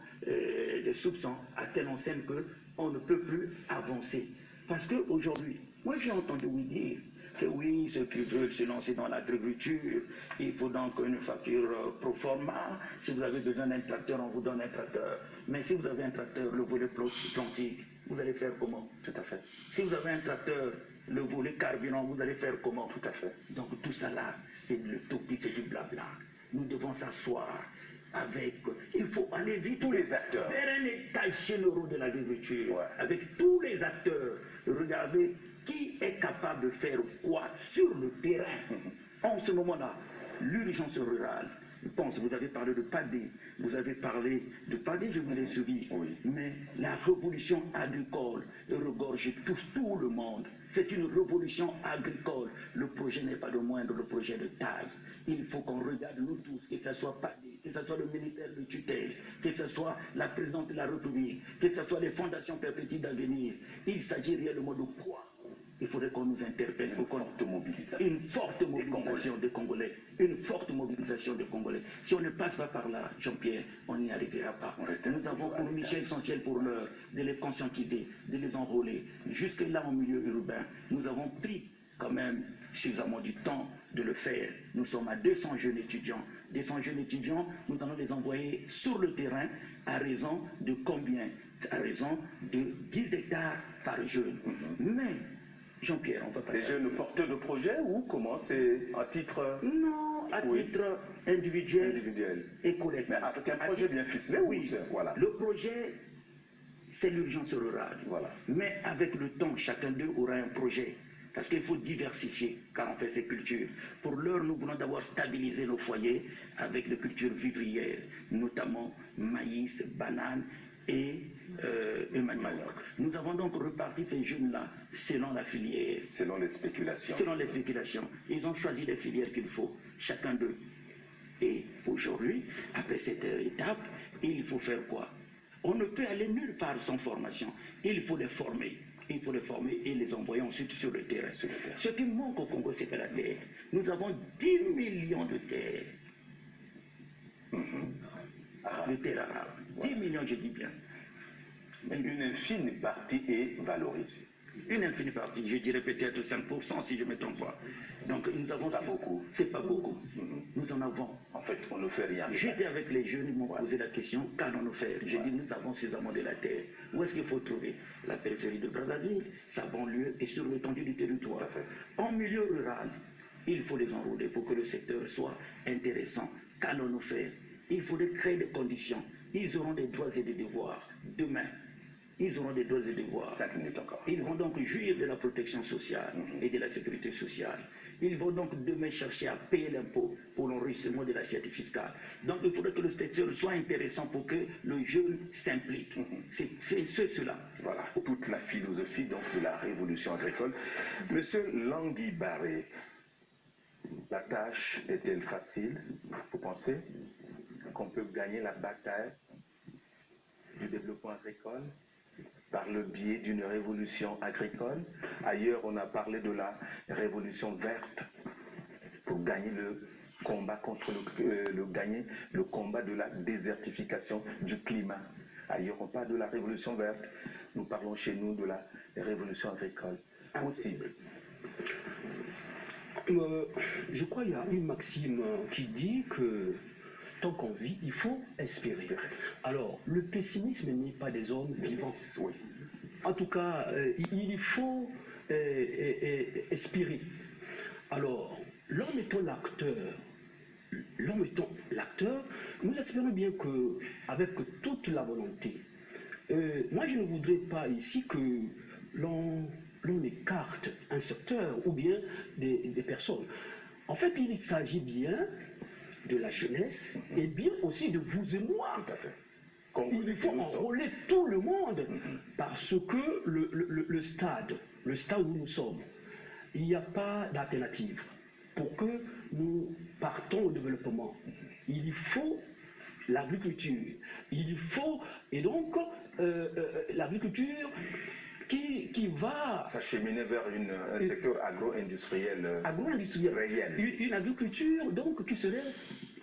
[SPEAKER 9] à telle enseigne qu'on ne peut plus avancer. Parce qu'aujourd'hui, moi j'ai entendu vous dire que oui, ceux qui veulent se lancer dans l'agriculture, il faut donc une facture pro forma. Si vous avez besoin d'un tracteur, on vous donne un tracteur. Mais si vous avez un tracteur, le volet plantique, vous allez faire comment? Tout à fait. Si vous avez un tracteur, le volet carburant, vous allez faire comment? Tout à fait. Donc tout ça là, c'est de l'utopie, c'est du blabla. Nous devons s'asseoir avec, il faut aller vite tous les acteurs vers un état généraux de l'agriculture, avec tous les acteurs, regardez qui est capable de faire quoi sur le terrain. En ce moment-là, l'urgence rurale, je pense, vous avez parlé de PADé, vous avez parlé de PADé, je vous ai suivi, mais la révolution agricole regorge tout le monde. C'est une révolution agricole. Le projet n'est pas de moindre, le projet de taille. Il faut qu'on regarde nous tous, que ce soit PADé, que ce soit le ministère de tutelle, que ce soit la présidente de la République, que ce soit les fondations perpétuelles d'avenir. Il s'agit réellement de quoi? Il faudrait qu'on nous interpelle. Une forte mobilisation des Congolais. Une forte mobilisation des Congolais. Si on ne passe pas par là, Jean-Pierre, on n'y arrivera pas. Nous avons pour mission essentielle pour l'heure de les conscientiser, de les enrôler. Jusque là, en milieu urbain, nous avons pris quand même suffisamment du temps de le faire. Nous sommes à 200 jeunes étudiants. 200 jeunes étudiants, nous allons les envoyer sur le terrain à raison de combien? À raison de 10 hectares par jeune. Mais Jean-Pierre, on va pas...
[SPEAKER 2] Les jeunes porteurs de projets ou comment? C'est à titre...
[SPEAKER 9] Non, à titre individuel et collectif.
[SPEAKER 2] Mais avec un projet bien ficelé,
[SPEAKER 9] oui.
[SPEAKER 2] Voilà.
[SPEAKER 9] Le projet, c'est l'urgence rurale.
[SPEAKER 2] Voilà.
[SPEAKER 9] Mais avec le temps, chacun d'eux aura un projet. Parce qu'il faut diversifier quand on fait ces cultures. Pour l'heure, nous voulons d'abord stabiliser nos foyers avec des cultures vivrières, notamment maïs, bananes et manioc. Nous avons donc reparti ces jeunes-là selon la filière.
[SPEAKER 2] Selon les spéculations.
[SPEAKER 9] Selon les spéculations. Ils ont choisi les filières qu'il faut, chacun d'eux. Et aujourd'hui, après cette étape, il faut faire quoi? On ne peut aller nulle part sans formation. Il faut les former. Il faut les former et les envoyer ensuite sur le terrain. Ce qui manque au Congo, c'est la terre. Nous avons 10 millions de terres. De terres arabes. 10 millions, je dis bien.
[SPEAKER 2] Mais une infime partie est valorisée.
[SPEAKER 9] Une infime partie, je dirais peut-être 5% si je ne me trompe pas. Donc nous avons...
[SPEAKER 2] C'est pas beaucoup.
[SPEAKER 9] C'est pas beaucoup. Nous en avons.
[SPEAKER 2] En fait, on ne fait rien.
[SPEAKER 9] J'étais avec les jeunes, ils m'ont posé la question, qu'allons-nous faire? J'ai dit, nous avons suffisamment de la terre. Où est-ce qu'il faut trouver? La périphérie de Brazzaville, sa banlieue et sur l'étendue du territoire. En milieu rural, il faut les enrôler pour que le secteur soit intéressant. Qu'allons-nous faire? Il faudrait créer des conditions. Ils auront des droits et des devoirs. Demain, ils auront des droits et des devoirs.
[SPEAKER 2] 5 minutes encore.
[SPEAKER 9] Ils vont donc jouir de la protection sociale et de la sécurité sociale. Ils vont donc demain chercher à payer l'impôt pour l'enrichissement de l'assiette fiscale. Donc il faudrait que le secteur soit intéressant pour que le jeune s'implique. C'est cela.
[SPEAKER 2] Voilà, toute la philosophie donc de la révolution agricole. Monsieur Langui Barré, la tâche est-elle facile? Vous pensez qu'on peut gagner la bataille du développement agricole par le biais d'une révolution agricole? Ailleurs, on a parlé de la révolution verte pour gagner le combat contre le combat de la désertification du climat. Ailleurs, on parle de la révolution verte. Nous parlons chez nous de la révolution agricole. Possible.
[SPEAKER 1] Je crois qu'il y a une maxime qui dit que tant qu'on vit, il faut espérer. Alors, le pessimisme n'est pas des hommes vivants.
[SPEAKER 2] Oui.
[SPEAKER 1] En tout cas, il faut espérer. Alors, l'homme étant l'acteur, nous espérons bien qu'avec toute la volonté, moi je ne voudrais pas ici que l'on écarte un secteur ou bien des personnes. En fait, il s'agit bien de la jeunesse et bien aussi de vous et moi.
[SPEAKER 2] Tout à fait.
[SPEAKER 1] Il faut enrôler tout le monde parce que le stade où nous sommes, il n'y a pas d'alternative. Pour que nous partons au développement, il faut l'agriculture. Il faut, et donc, l'agriculture qui va
[SPEAKER 2] s'acheminer vers un secteur agro-industriel réel.
[SPEAKER 1] Une agriculture donc qui serait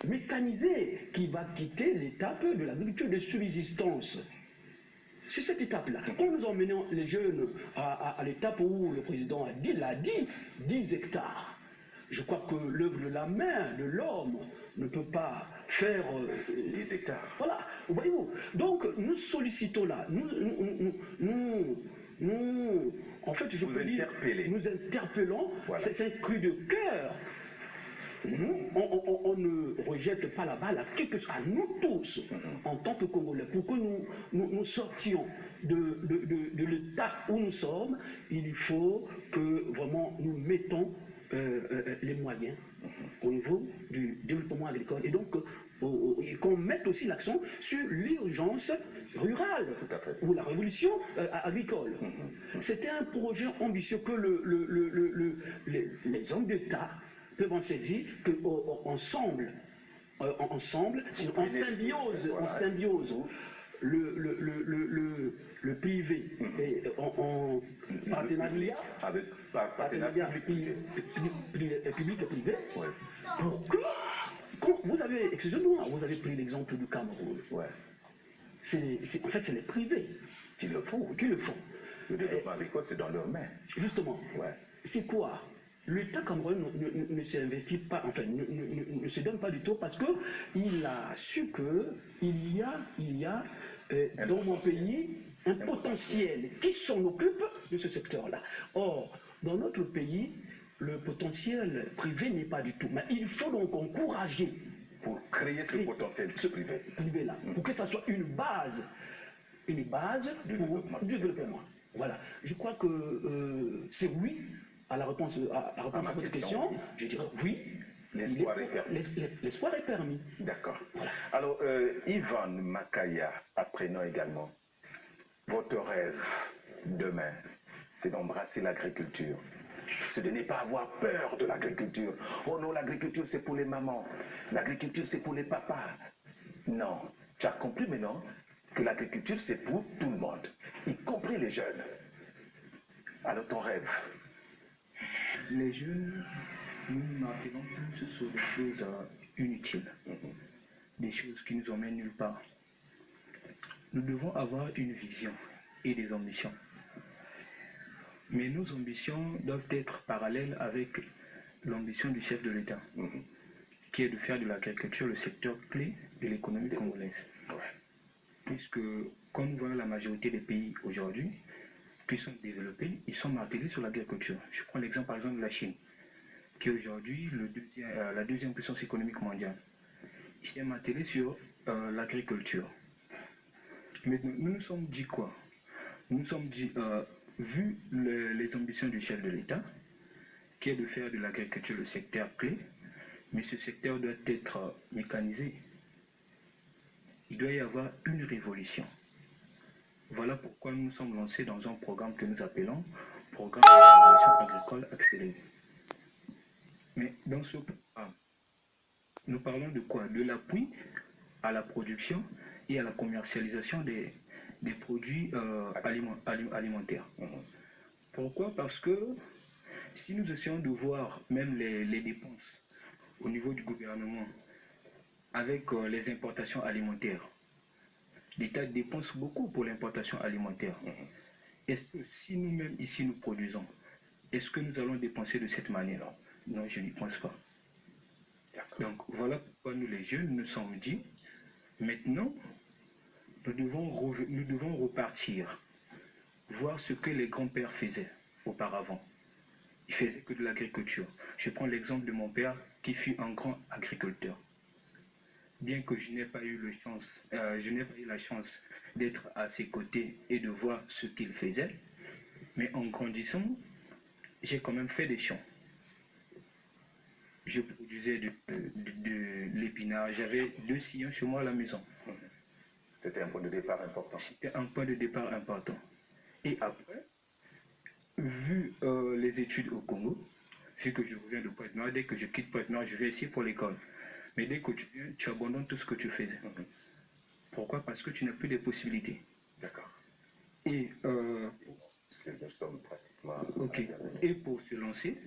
[SPEAKER 1] mécanisée, qui va quitter l'étape de l'agriculture de subsistance. C'est cette étape-là. Quand nous emmenons les jeunes à l'étape où le président l'a dit, 10 hectares, je crois que l'œuvre de la main de l'homme ne peut pas faire
[SPEAKER 2] 10 hectares.
[SPEAKER 1] Voilà, voyez-vous. Donc nous sollicitons là, nous, en fait, je peux dire, nous interpellons, voilà. C'est un cri de cœur. On ne rejette pas la balle à nous tous, en tant que Congolais, pour que nous sortions de l'état où nous sommes. Il faut que vraiment nous mettons les moyens au niveau du développement agricole et donc qu'on mette aussi l'accent sur l'urgence rurale ou la révolution agricole. C'était un projet ambitieux que les hommes d'État peuvent en saisir, ensemble, en symbiose, le privé et en partenariat public et privé, pour que, vous avez, excusez-moi, vous avez pris l'exemple du Cameroun. En fait, c'est les privés qui le font.
[SPEAKER 2] Le développement agricole, c'est dans leurs mains.
[SPEAKER 1] Justement. C'est quoi? L'État camerounais ne s'investit pas, enfin, ne se donne pas du tout parce qu'il a su qu'il y a dans mon pays un potentiel qui s'en occupe de ce secteur-là. Or, dans notre pays, le potentiel privé n'est pas du tout. Mais il faut donc encourager.
[SPEAKER 2] Pour créer ce potentiel privé
[SPEAKER 1] là, pour que ça soit une base pour du développement. Voilà. Je crois que c'est oui à la réponse à votre question. Je dirais oui.
[SPEAKER 2] L'espoir est permis.
[SPEAKER 1] L'espoir est permis.
[SPEAKER 2] D'accord. Voilà. Alors, Ivan Makaya, apprenons également, votre rêve demain, c'est d'embrasser l'agriculture. C'est de ne pas avoir peur de l'agriculture. Oh non, l'agriculture c'est pour les mamans. L'agriculture c'est pour les papas. Non, tu as compris maintenant que l'agriculture c'est pour tout le monde, y compris les jeunes. Alors ton rêve?
[SPEAKER 7] Les jeunes, nous nous appelons tous sur des choses inutiles, des choses qui nous emmènent nulle part. Nous devons avoir une vision et des ambitions. Mais nos ambitions doivent être parallèles avec l'ambition du chef de l'État, qui est de faire de l'agriculture le secteur clé de l'économie congolaise. Puisque, quand nous voyons la majorité des pays aujourd'hui qui sont développés, ils sont martelés sur l'agriculture. Je prends l'exemple par exemple de la Chine, qui est aujourd'hui la deuxième puissance économique mondiale. Ils sont martelés sur l'agriculture. Mais nous nous sommes dit quoi? Nous nous sommes dit, vu les ambitions du chef de l'État, qui est de faire de l'agriculture le secteur clé, mais ce secteur doit être mécanisé. Il doit y avoir une révolution. Voilà pourquoi nous nous sommes lancés dans un programme que nous appelons Programme de révolution agricole accélérée. Mais dans ce programme, nous parlons de quoi? De l'appui à la production et à la commercialisation des produits alimentaires. Pourquoi? Parce que si nous essayons de voir même les dépenses au niveau du gouvernement avec les importations alimentaires, l'État dépense beaucoup pour l'importation alimentaire. Est-ce que si nous-mêmes ici nous produisons, est-ce que nous allons dépenser de cette manière? Non, je n'y pense pas. Donc voilà pourquoi nous les jeunes nous sommes dit, maintenant, nous devons repartir, voir ce que les grands-pères faisaient auparavant. Ils faisaient que de l'agriculture. Je prends l'exemple de mon père qui fut un grand agriculteur. Bien que je n'ai pas eu la chance d'être à ses côtés et de voir ce qu'il faisait, mais en grandissant, j'ai quand même fait des champs. Je produisais de l'épinard. J'avais 2 sillons chez moi à la maison.
[SPEAKER 2] C'était un point de départ important.
[SPEAKER 7] C'était un point de départ important. Et après, vu les études au Congo, vu que je reviens de Pointe-Noire, dès que je quitte Pointe-Noire, je vais ici pour l'école. Mais dès que tu viens, tu abandonnes tout ce que tu faisais. Pourquoi? Parce que tu n'as plus de possibilités.
[SPEAKER 2] D'accord.
[SPEAKER 7] Et,
[SPEAKER 2] parce que nous sommes pratiquement...
[SPEAKER 7] Et pour se lancer,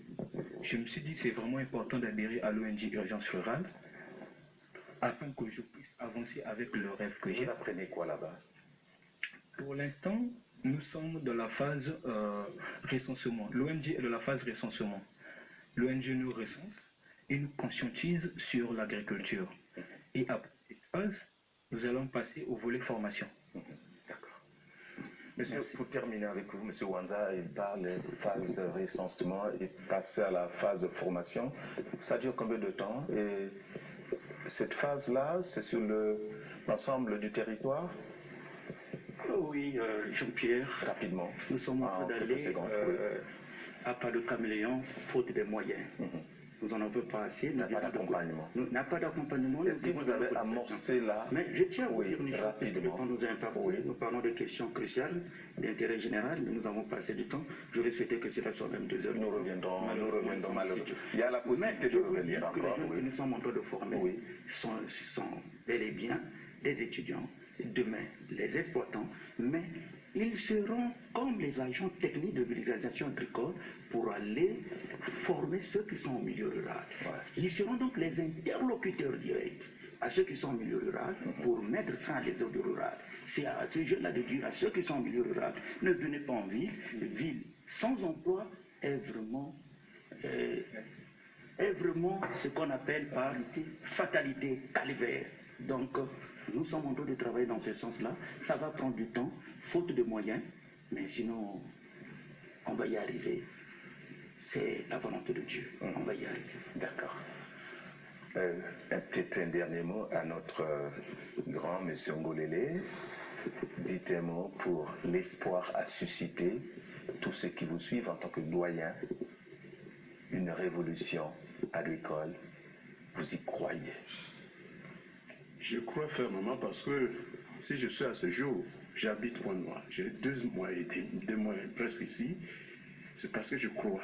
[SPEAKER 7] je me suis dit c'est vraiment important d'adhérer à l'ONG Urgence Rurale afin que je puisse avancer avec le rêve que j'ai.
[SPEAKER 2] Vous apprenez quoi là-bas?
[SPEAKER 7] Pour l'instant, nous sommes dans la phase recensement. L'ONG est dans la phase recensement. L'ONG nous recense et nous conscientise sur l'agriculture. Et après cette phase, nous allons passer au volet formation.
[SPEAKER 2] D'accord. Monsieur, pour terminer avec vous, M. Wanza, il parle de phase recensement et passer à la phase formation. Ça dure combien de temps? Et cette phase-là, c'est sur l'ensemble du territoire?
[SPEAKER 9] Oui, Jean-Pierre.
[SPEAKER 2] Rapidement.
[SPEAKER 9] Nous sommes en train d'aller à pas de caméléon, faute des moyens. Nous n'en avons pas assez.
[SPEAKER 2] Il n'y a pas d'accompagnement.
[SPEAKER 9] N'a pas d'accompagnement.
[SPEAKER 2] Est-ce que vous avez amorcé là?
[SPEAKER 9] Mais je tiens à vous dire une chose,
[SPEAKER 2] rapidement.
[SPEAKER 9] quand nous avons parlé, nous parlons de questions cruciales, d'intérêt général, mais nous avons passé du temps. J'aurais souhaité que cela soit même 2 heures.
[SPEAKER 2] Nous reviendrons malheureusement. Il y a la possibilité de revenir encore.
[SPEAKER 9] Les jeunes que nous sommes en train de former sont bel et bien des étudiants, demain les exploitants, mais ils seront comme les agents techniques de vulgarisation agricole pour aller former ceux qui sont au milieu rural. Ils seront donc les interlocuteurs directs à ceux qui sont au milieu rural pour mettre fin à l'exode rural. C'est à ces jeunes-là de dire à ceux qui sont au milieu rural, ne venez pas en ville. Ville sans emploi est vraiment ce qu'on appelle par fatalité, calvaire. Donc, nous sommes en train de travailler dans ce sens-là. Ça va prendre du temps, faute de moyens, mais sinon, on va y arriver. c'est la volonté de Dieu. On va y arriver.
[SPEAKER 2] D'accord. Peut-être un dernier mot à notre grand monsieur Ngolele. Dites un mot pour l'espoir à susciter tous ceux qui vous suivent en tant que doyen. Une révolution agricole, vous y croyez?
[SPEAKER 10] Je crois fermement parce que si je suis à ce jour, j'habite Pointe-Noire, j'ai 2 mois et demi, 2 mois presque ici, c'est parce que je crois.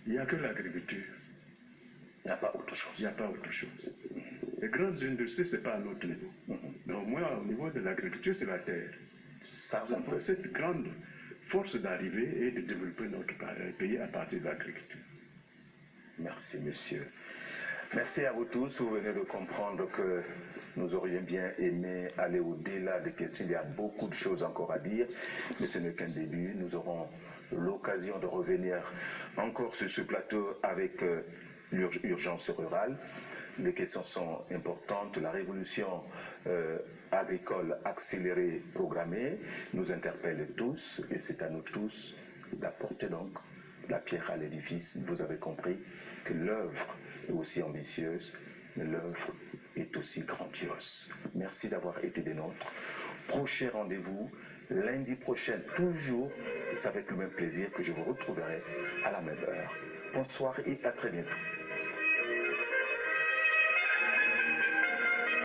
[SPEAKER 10] Il n'y a que l'agriculture.
[SPEAKER 2] Il n'y a pas autre chose.
[SPEAKER 10] Il n'y a pas autre chose. Les grandes industries, ce n'est pas à notre niveau. Mais au moins, au niveau de l'agriculture, c'est la terre.
[SPEAKER 2] Ça,
[SPEAKER 10] nous avons cette grande force d'arriver et de développer notre pays à partir de l'agriculture.
[SPEAKER 2] Merci, monsieur. Merci à vous tous. Vous venez de comprendre que nous aurions bien aimé aller au-delà des questions. Il y a beaucoup de choses encore à dire, mais ce n'est qu'un début. Nous aurons l'occasion de revenir encore sur ce plateau avec l'urgence rurale. Les questions sont importantes. La révolution agricole accélérée, programmée, nous interpelle tous, et c'est à nous tous d'apporter donc la pierre à l'édifice. Vous avez compris que l'œuvre est aussi ambitieuse, mais l'œuvre est aussi grandiose. Merci d'avoir été des nôtres. Prochain rendez-vous, lundi prochain, toujours, c'est avec le même plaisir que je vous retrouverai à la même heure. Bonsoir et à très bientôt.